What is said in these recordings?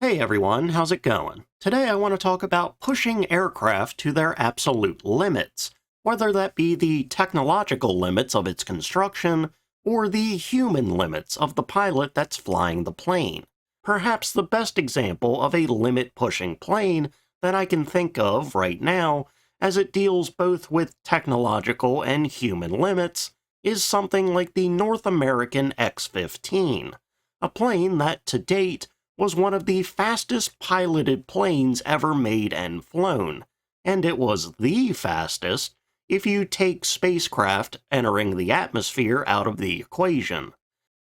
Hey everyone, how's it going? Today I want to talk about pushing aircraft to their absolute limits, whether that be the technological limits of its construction or the human limits of the pilot that's flying the plane. Perhaps the best example of a limit-pushing plane that I can think of right now, as it deals both with technological and human limits, is something like the North American X-15, a plane that to date was one of the fastest piloted planes ever made and flown, and it was the fastest if you take spacecraft entering the atmosphere out of the equation.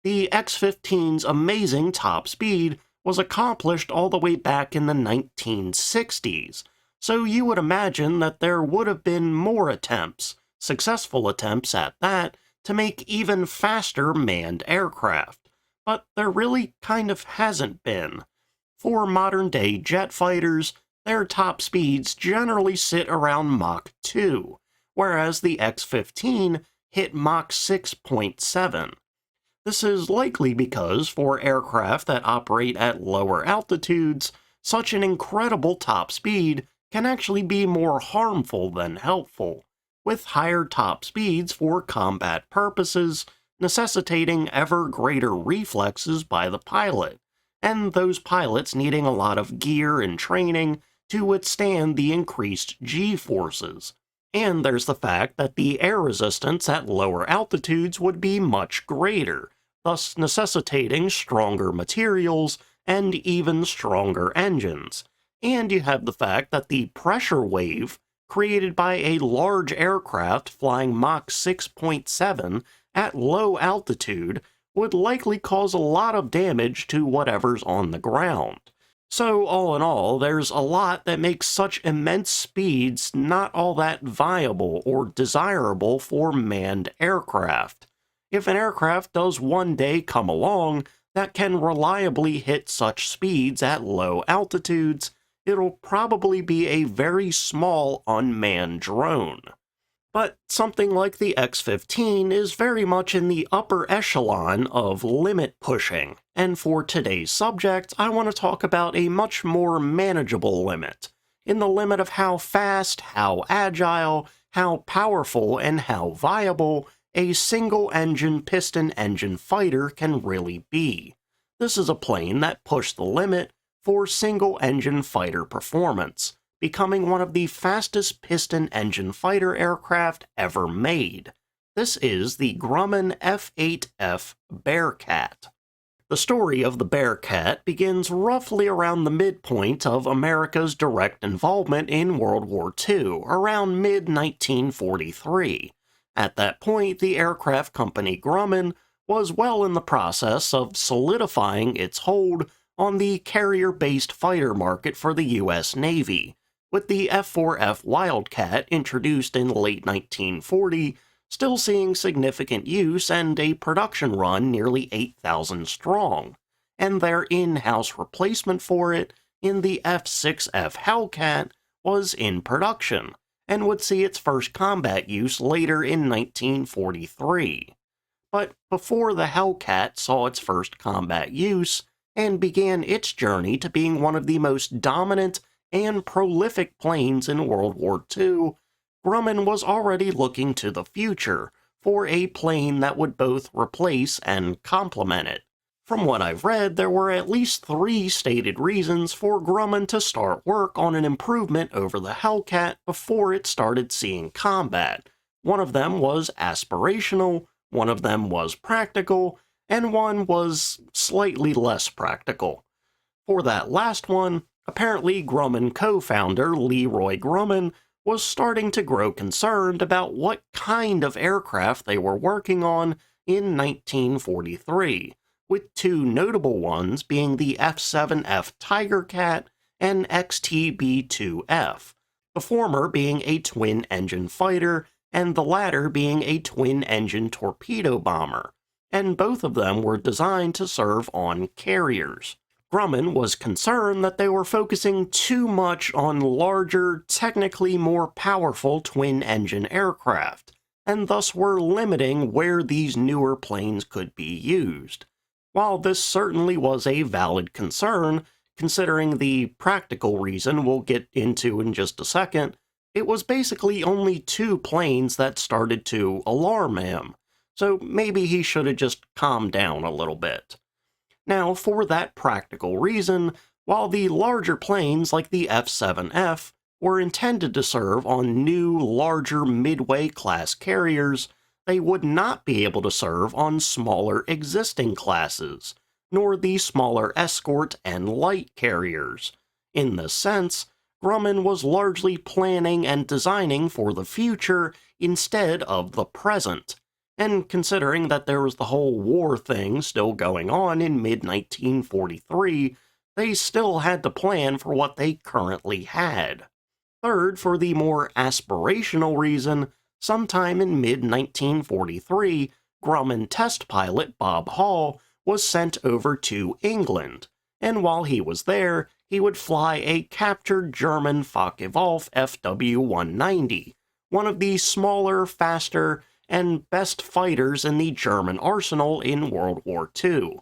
The X-15's amazing top speed was accomplished all the way back in the 1960s, so you would imagine that there would have been more attempts, successful attempts at that, to make even faster manned aircraft. But there really kind of hasn't been. For modern-day jet fighters, their top speeds generally sit around Mach 2, whereas the X-15 hit Mach 6.7. This is likely because for aircraft that operate at lower altitudes, such an incredible top speed can actually be more harmful than helpful, with higher top speeds for combat purposes necessitating ever greater reflexes by the pilot, and those pilots needing a lot of gear and training to withstand the increased G-forces. And there's the fact that the air resistance at lower altitudes would be much greater, thus necessitating stronger materials and even stronger engines. And you have the fact that the pressure wave created by a large aircraft flying Mach 6.7 at low altitude would likely cause a lot of damage to whatever's on the ground. So all in all, there's a lot that makes such immense speeds not all that viable or desirable for manned aircraft. If an aircraft does one day come along that can reliably hit such speeds at low altitudes, it'll probably be a very small unmanned drone. But something like the X-15 is very much in the upper echelon of limit pushing, and for today's subject, I want to talk about a much more manageable limit, in the limit of how fast, how agile, how powerful, and how viable a single-engine piston-engine fighter can really be. This is a plane that pushed the limit for single-engine fighter performance, becoming one of the fastest piston-engine fighter aircraft ever made. This is the Grumman F8F Bearcat. The story of the Bearcat begins roughly around the midpoint of America's direct involvement in World War II, around mid-1943. At that point, the aircraft company Grumman was well in the process of solidifying its hold on the carrier-based fighter market for the U.S. Navy, with the F4F Wildcat introduced in late 1940 still seeing significant use and a production run nearly 8,000 strong, and their in-house replacement for it in the F6F Hellcat was in production, and would see its first combat use later in 1943. But before the Hellcat saw its first combat use, and began its journey to being one of the most dominant and prolific planes in World War II, Grumman was already looking to the future for a plane that would both replace and complement it. From what I've read, there were at least 3 stated reasons for Grumman to start work on an improvement over the Hellcat before it started seeing combat. One of them was aspirational, one of them was practical, and one was slightly less practical. For that last one, apparently Grumman co-founder Leroy Grumman was starting to grow concerned about what kind of aircraft they were working on in 1943, with 2 notable ones being the F7F Tigercat and XTB-2F, the former being a twin-engine fighter and the latter being a twin-engine torpedo bomber, and both of them were designed to serve on carriers. Grumman was concerned that they were focusing too much on larger, technically more powerful twin-engine aircraft, and thus were limiting where these newer planes could be used. While this certainly was a valid concern, considering the practical reason we'll get into in just a second, it was basically only 2 planes that started to alarm him, so maybe he should have just calmed down a little bit. Now, for that practical reason, while the larger planes like the F-7F were intended to serve on new, larger Midway-class carriers, they would not be able to serve on smaller existing classes, nor the smaller escort and light carriers. In this sense, Grumman was largely planning and designing for the future instead of the present, and considering that there was the whole war thing still going on in mid-1943, they still had to plan for what they currently had. Third, for the more aspirational reason, sometime in mid-1943, Grumman test pilot Bob Hall was sent over to England, and while he was there, he would fly a captured German Focke-Wulf FW-190, one of the smaller, faster, and best fighters in the German arsenal in World War II.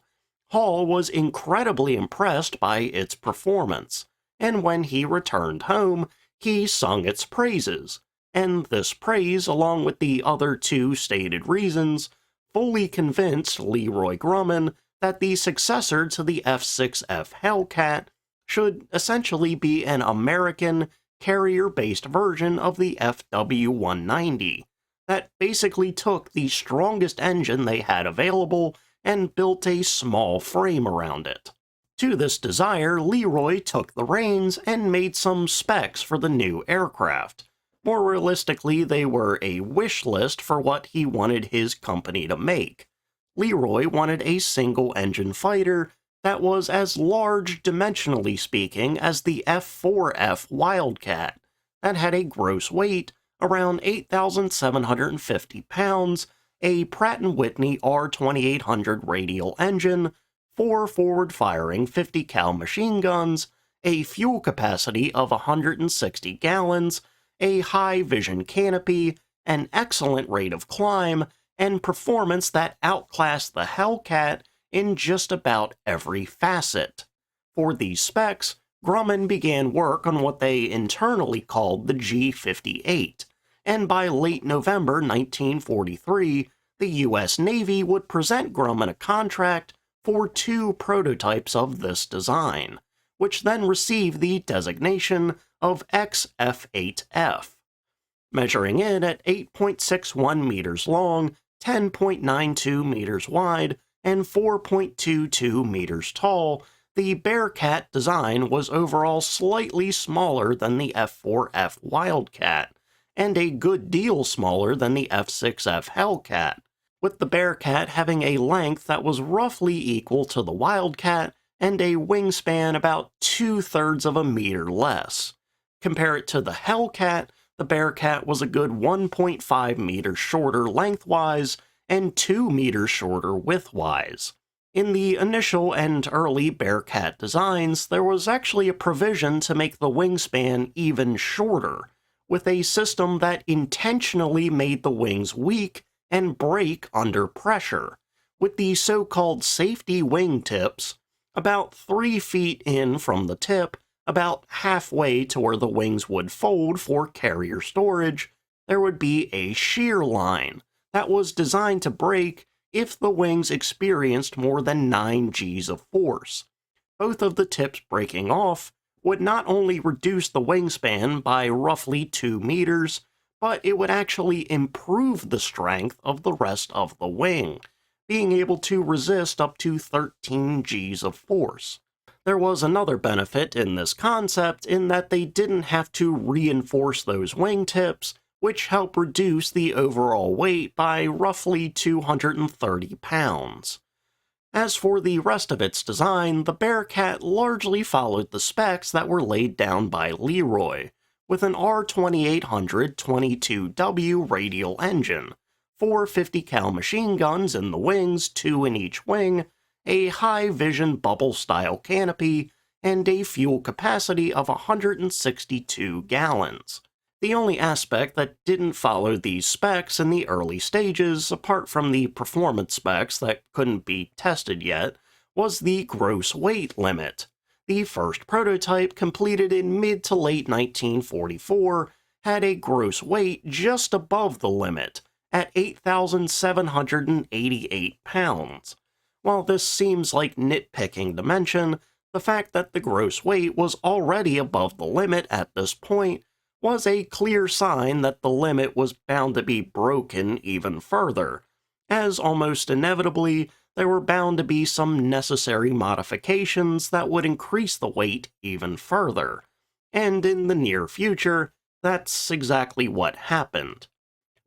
Hall was incredibly impressed by its performance, and when he returned home, he sung its praises, and this praise, along with the other 2 stated reasons, fully convinced Leroy Grumman that the successor to the F-6F Hellcat should essentially be an American, carrier-based version of the FW-190 that basically took the strongest engine they had available and built a small frame around it. To this desire, Leroy took the reins and made some specs for the new aircraft. More realistically, they were a wish list for what he wanted his company to make. Leroy wanted a single-engine fighter that was as large, dimensionally speaking, as the F4F Wildcat, that had a gross weight around 8,750 pounds, a Pratt & Whitney R2800 radial engine, 4 forward-firing 50 cal machine guns, a fuel capacity of 160 gallons, a high-vision canopy, an excellent rate of climb, and performance that outclassed the Hellcat in just about every facet. For these specs, Grumman began work on what they internally called the G-58, and by late November 1943, the U.S. Navy would present Grumman a contract for 2 prototypes of this design, which then received the designation of XF8F. Measuring in at 8.61 meters long, 10.92 meters wide, and 4.22 meters tall, the Bearcat design was overall slightly smaller than the F4F Wildcat, and a good deal smaller than the F6F Hellcat, with the Bearcat having a length that was roughly equal to the Wildcat and a wingspan about 2/3 of a meter less. Compare it to the Hellcat, the Bearcat was a good 1.5 meters shorter lengthwise and 2 meters shorter widthwise. In the initial and early Bearcat designs, there was actually a provision to make the wingspan even shorter, with a system that intentionally made the wings weak and break under pressure, with the so-called safety wing tips about 3 feet in from the tip, about halfway to where the wings would fold for carrier storage. There would be a shear line that was designed to break if the wings experienced more than 9 Gs of force. Both of the tips breaking off would not only reduce the wingspan by roughly 2 meters, but it would actually improve the strength of the rest of the wing, being able to resist up to 13 Gs of force. There was another benefit in this concept in that they didn't have to reinforce those wingtips, which helped reduce the overall weight by roughly 230 pounds. As for the rest of its design, the Bearcat largely followed the specs that were laid down by Leroy, with an R2800 22W radial engine, 4 50 cal machine guns in the wings, 2 in each wing, a high-vision bubble-style canopy, and a fuel capacity of 162 gallons. The only aspect that didn't follow these specs in the early stages, apart from the performance specs that couldn't be tested yet, was the gross weight limit. The first prototype, completed in mid to late 1944, had a gross weight just above the limit, at 8,788 pounds. While this seems like nitpicking to mention, the fact that the gross weight was already above the limit at this point was a clear sign that the limit was bound to be broken even further, as almost inevitably there were bound to be some necessary modifications that would increase the weight even further. And in the near future, that's exactly what happened.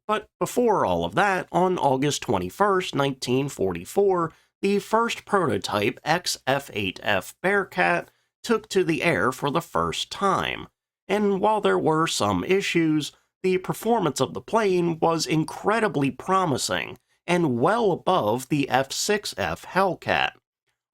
But before all of that, on August 21st, 1944, the first prototype X-F8F Bearcat took to the air for the first time. And while there were some issues, the performance of the plane was incredibly promising and well above the F6F Hellcat.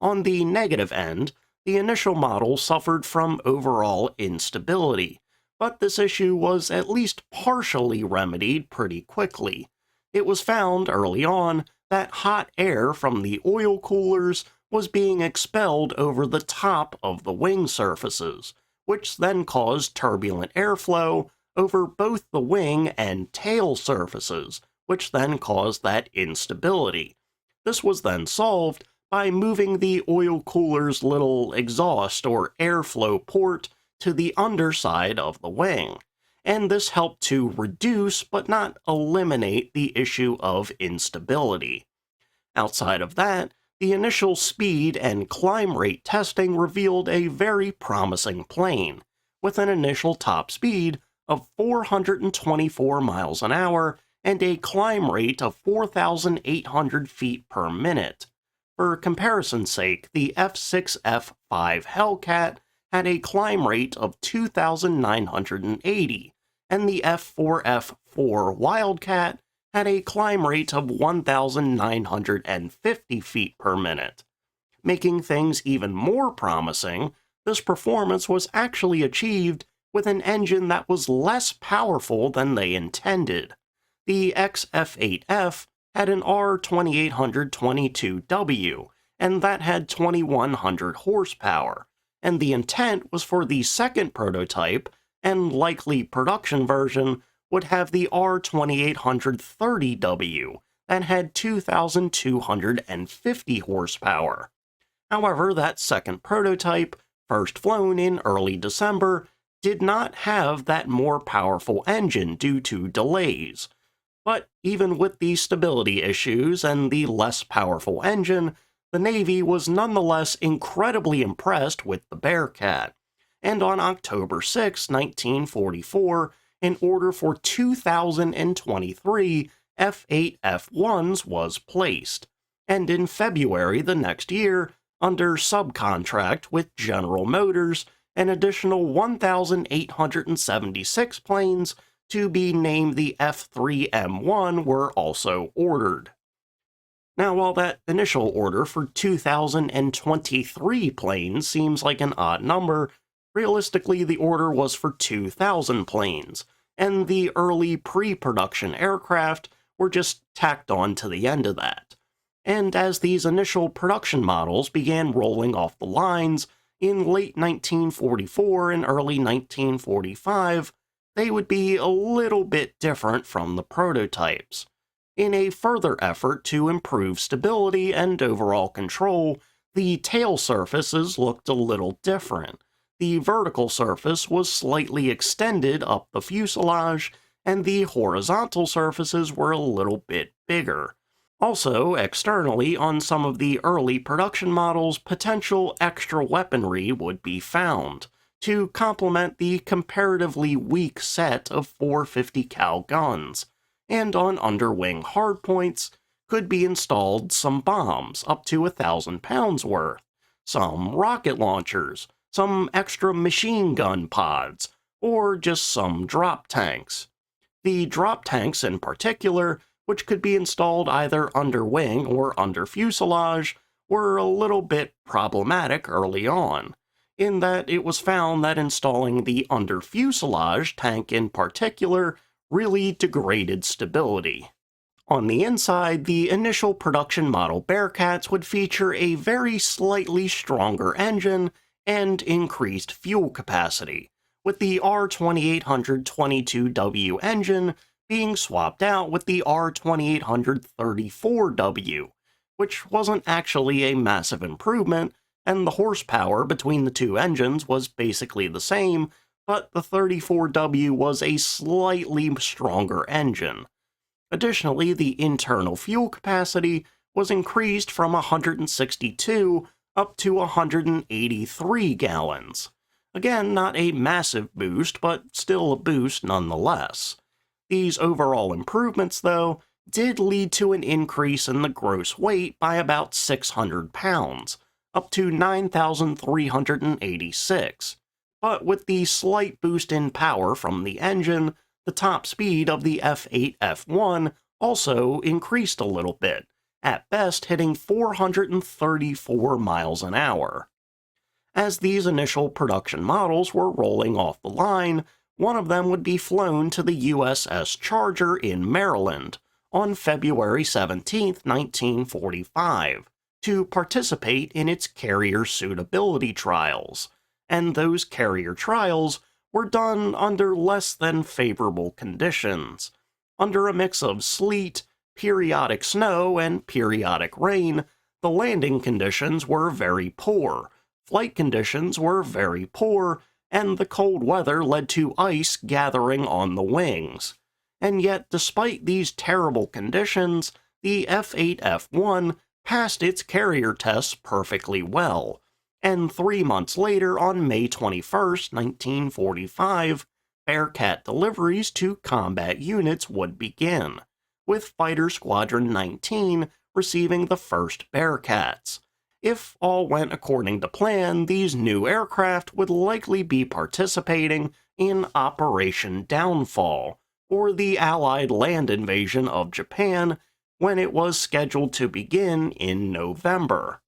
On the negative end, the initial model suffered from overall instability, but this issue was at least partially remedied pretty quickly. It was found early on that hot air from the oil coolers was being expelled over the top of the wing surfaces, which then caused turbulent airflow over both the wing and tail surfaces, which then caused that instability. This was then solved by moving the oil cooler's little exhaust or airflow port to the underside of the wing, and this helped to reduce but not eliminate the issue of instability. Outside of that, the initial speed and climb rate testing revealed a very promising plane, with an initial top speed of 424 miles an hour and a climb rate of 4,800 feet per minute. For comparison's sake, the F6F5 Hellcat had a climb rate of 2,980, and the F4F4 Wildcat had a climb rate of 1,950 feet per minute. Making things even more promising, this performance was actually achieved with an engine that was less powerful than they intended. The XF8F had an R2822W, and that had 2,100 horsepower, and the intent was for the second prototype, and likely production version, would have the R2830W, that had 2,250 horsepower. However, that second prototype, first flown in early December, did not have that more powerful engine due to delays. But even with the stability issues and the less powerful engine, the Navy was nonetheless incredibly impressed with the Bearcat, and on October 6, 1944, an order for 2,023 F8F1s was placed, and in February the next year, under subcontract with General Motors, an additional 1,876 planes to be named the F3M1 were also ordered. Now, while that initial order for 2,023 planes seems like an odd number, realistically the order was for 2,000 planes, and the early pre-production aircraft were just tacked on to the end of that. And as these initial production models began rolling off the lines in late 1944 and early 1945, they would be a little bit different from the prototypes. In a further effort to improve stability and overall control, the tail surfaces looked a little different. The vertical surface was slightly extended up the fuselage, and the horizontal surfaces were a little bit bigger. Also, externally, on some of the early production models, potential extra weaponry would be found to complement the comparatively weak set of 450 cal guns, and on underwing hardpoints could be installed some bombs up to 1,000 pounds worth, some rocket launchers, some extra machine gun pods, or just some drop tanks. The drop tanks in particular, which could be installed either under wing or under fuselage, were a little bit problematic early on, in that it was found that installing the under fuselage tank in particular really degraded stability. On the inside, the initial production model Bearcats would feature a very slightly stronger engine and increased fuel capacity, with the R2822W engine being swapped out with the R2834W, which wasn't actually a massive improvement, and the horsepower between the two engines was basically the same, but the 34W was a slightly stronger engine. Additionally, the internal fuel capacity was increased from 162 up to 183 gallons. Again, not a massive boost, but still a boost nonetheless. These overall improvements, though, did lead to an increase in the gross weight by about 600 pounds, up to 9,386. But with the slight boost in power from the engine, the top speed of the F8F1 also increased a little bit, at best hitting 434 miles an hour. As these initial production models were rolling off the line, one of them would be flown to the USS Charger in Maryland on February 17, 1945, to participate in its carrier suitability trials, and those carrier trials were done under less than favorable conditions. Under a mix of sleet, periodic snow, and periodic rain, the landing conditions were very poor, flight conditions were very poor, and the cold weather led to ice gathering on the wings. And yet, despite these terrible conditions, the F8F1 passed its carrier tests perfectly well, and 3 months later, on May 21, 1945, Bearcat deliveries to combat units would begin, with Fighter Squadron 19 receiving the first Bearcats. If all went according to plan, these new aircraft would likely be participating in Operation Downfall, or the Allied land invasion of Japan, when it was scheduled to begin in November.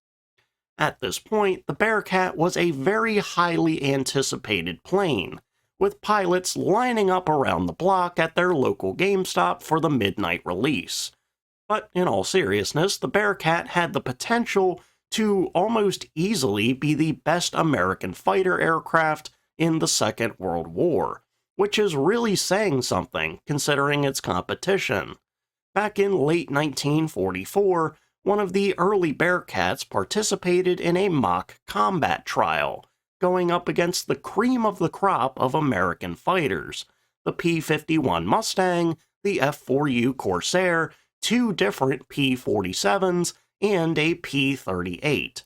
At this point, the Bearcat was a very highly anticipated plane, with pilots lining up around the block at their local GameStop for the midnight release. But in all seriousness, the Bearcat had the potential to almost easily be the best American fighter aircraft in the Second World War, which is really saying something considering its competition. Back in late 1944, one of the early Bearcats participated in a mock combat trial, going up against the cream of the crop of American fighters, the P-51 Mustang, the F-4U Corsair, 2 different P-47s, and a P-38.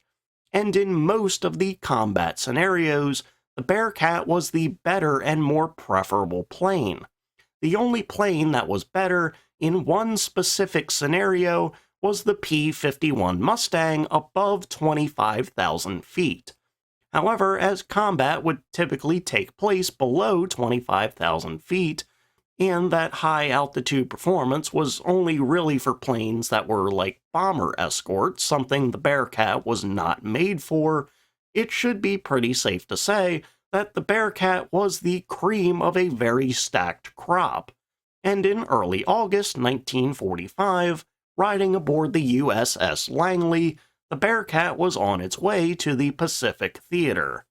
And in most of the combat scenarios, the Bearcat was the better and more preferable plane. The only plane that was better in one specific scenario was the P-51 Mustang above 25,000 feet. However, as combat would typically take place below 25,000 feet, and that high-altitude performance was only really for planes that were like bomber escorts, something the Bearcat was not made for, it should be pretty safe to say that the Bearcat was the cream of a very stacked crop. And in early August 1945, riding aboard the USS Langley, the Bearcat was on its way to the Pacific Theater.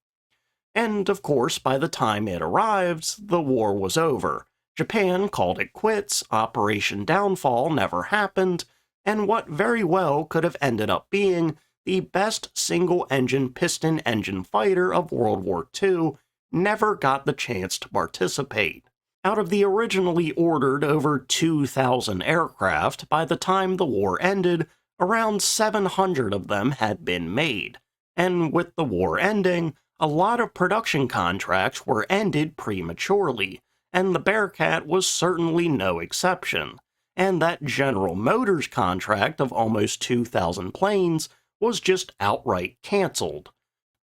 And of course, by the time it arrived, the war was over. Japan called it quits, Operation Downfall never happened, and what very well could have ended up being the best single-engine piston-engine fighter of World War II never got the chance to participate. Out of the originally ordered over 2,000 aircraft, by the time the war ended, around 700 of them had been made. And with the war ending, a lot of production contracts were ended prematurely, and the Bearcat was certainly no exception. And that General Motors contract of almost 2,000 planes was just outright canceled.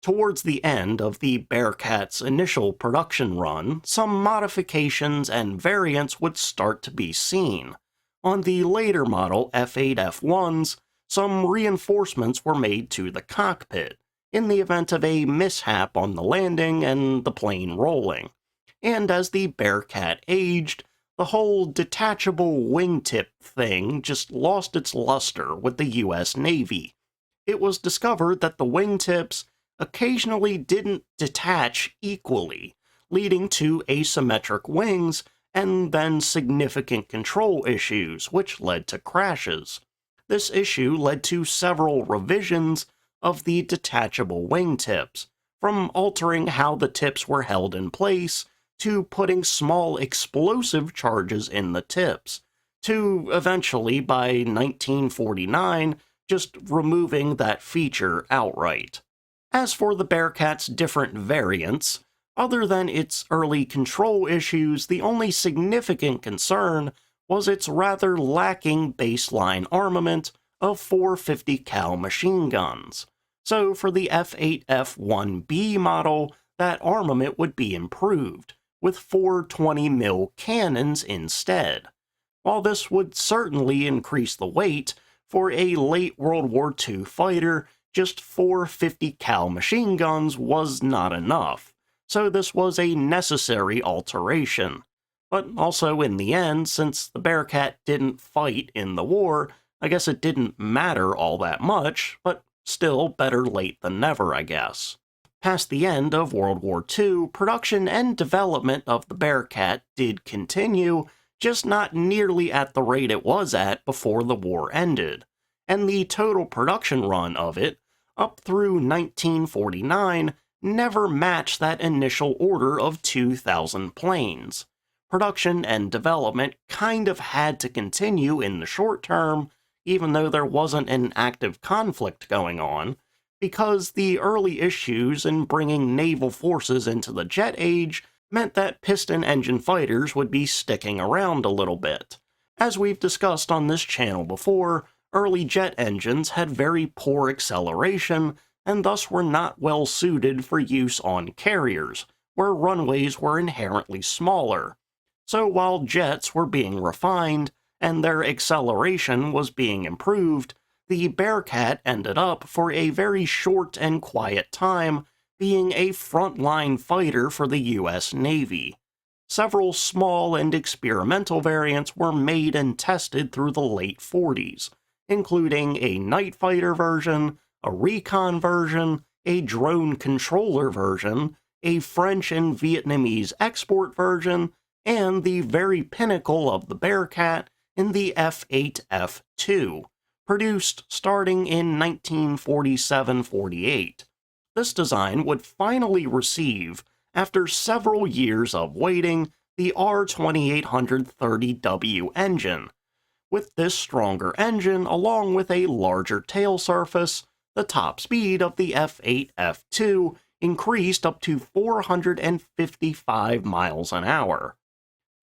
Towards the end of the Bearcat's initial production run, some modifications and variants would start to be seen. On the later model F8F1s, some reinforcements were made to the cockpit, in the event of a mishap on the landing and the plane rolling. And as the Bearcat aged, the whole detachable wingtip thing just lost its luster with the US Navy. It was discovered that the wingtips occasionally didn't detach equally, leading to asymmetric wings and then significant control issues, which led to crashes. This issue led to several revisions of the detachable wingtips, from altering how the tips were held in place, to putting small explosive charges in the tips, to eventually, by 1949, just removing that feature outright. As for the Bearcat's different variants, other than its early control issues, the only significant concern was its rather lacking baseline armament of 450 cal machine guns. So for the F8F1B model, that armament would be improved, with 4 20mm cannons instead. While this would certainly increase the weight, for a late World War II fighter, just 4 50 cal machine guns was not enough, so this was a necessary alteration. But also in the end, since the Bearcat didn't fight in the war, I guess it didn't matter all that much, but still better late than never, I guess. Past the end of World War II, production and development of the Bearcat did continue, just not nearly at the rate it was at before the war ended, and the total production run of it, up through 1949, never matched that initial order of 2,000 planes. Production and development kind of had to continue in the short term, even though there wasn't an active conflict going on, because the early issues in bringing naval forces into the jet age meant that piston-engine fighters would be sticking around a little bit. As we've discussed on this channel before, early jet engines had very poor acceleration and thus were not well suited for use on carriers, where runways were inherently smaller. So while jets were being refined and their acceleration was being improved, the Bearcat ended up, for a very short and quiet time, being a frontline fighter for the US Navy. Several small and experimental variants were made and tested through the late 40s, including a night fighter version, a recon version, a drone controller version, a French and Vietnamese export version, and the very pinnacle of the Bearcat in the F8F2, produced starting in 1947-48. This design would finally receive, after several years of waiting, the R2830W engine. With this stronger engine, along with a larger tail surface, the top speed of the F8F2 increased up to 455 miles an hour.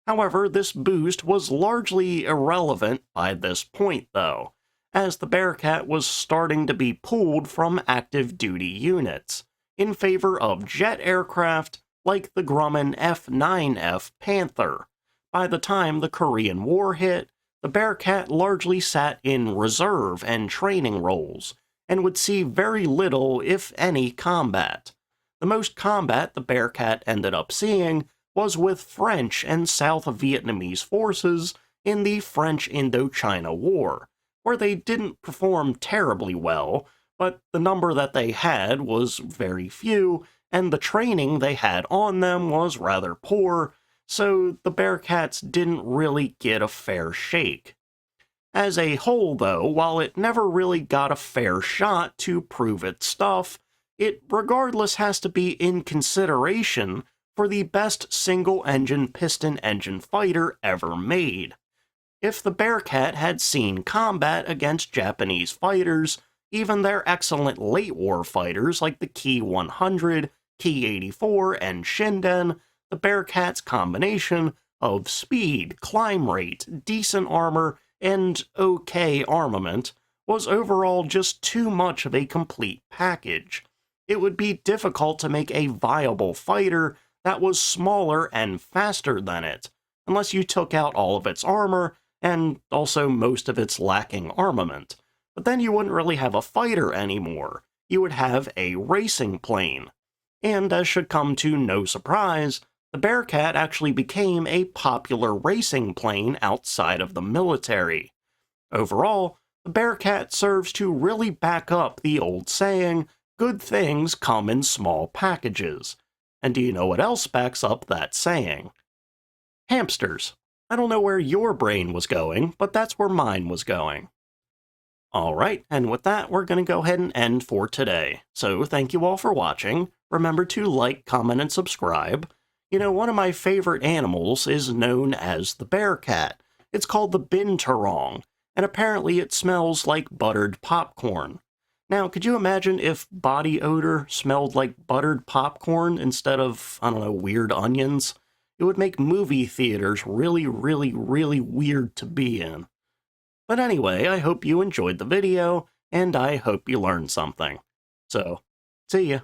However, this boost was largely irrelevant by this point, though, as the Bearcat was starting to be pulled from active duty units, in favor of jet aircraft like the Grumman F9F Panther. By the time the Korean War hit, the Bearcat largely sat in reserve and training roles, and would see very little, if any, combat. The most combat the Bearcat ended up seeing was with French and South Vietnamese forces in the French Indochina War, where they didn't perform terribly well, but the number that they had was very few, and the training they had on them was rather poor, so the Bearcats didn't really get a fair shake. As a whole, though, while it never really got a fair shot to prove its stuff, it regardless has to be in consideration for the best single-engine piston-engine fighter ever made. If the Bearcat had seen combat against Japanese fighters, even their excellent late-war fighters like the Ki-100, Ki-84, and Shinden, the Bearcat's combination of speed, climb rate, decent armor, and okay armament was overall just too much of a complete package. It would be difficult to make a viable fighter that was smaller and faster than it, unless you took out all of its armor and also most of its lacking armament. But then you wouldn't really have a fighter anymore. You would have a racing plane. And as should come to no surprise, the Bearcat actually became a popular racing plane outside of the military. Overall, the Bearcat serves to really back up the old saying, Good things come in small packages. And do you know what else backs up that saying? Hamsters. I don't know where your brain was going, but that's where mine was going. Alright, and with that, we're going to go ahead and end for today. So thank you all for watching. Remember to like, comment, and subscribe. You know, one of my favorite animals is known as the bearcat. It's called the binturong, and apparently it smells like buttered popcorn. Now, could you imagine if body odor smelled like buttered popcorn instead of, I don't know, weird onions? It would make movie theaters really, really, really weird to be in. But anyway, I hope you enjoyed the video, and I hope you learned something. So, see ya.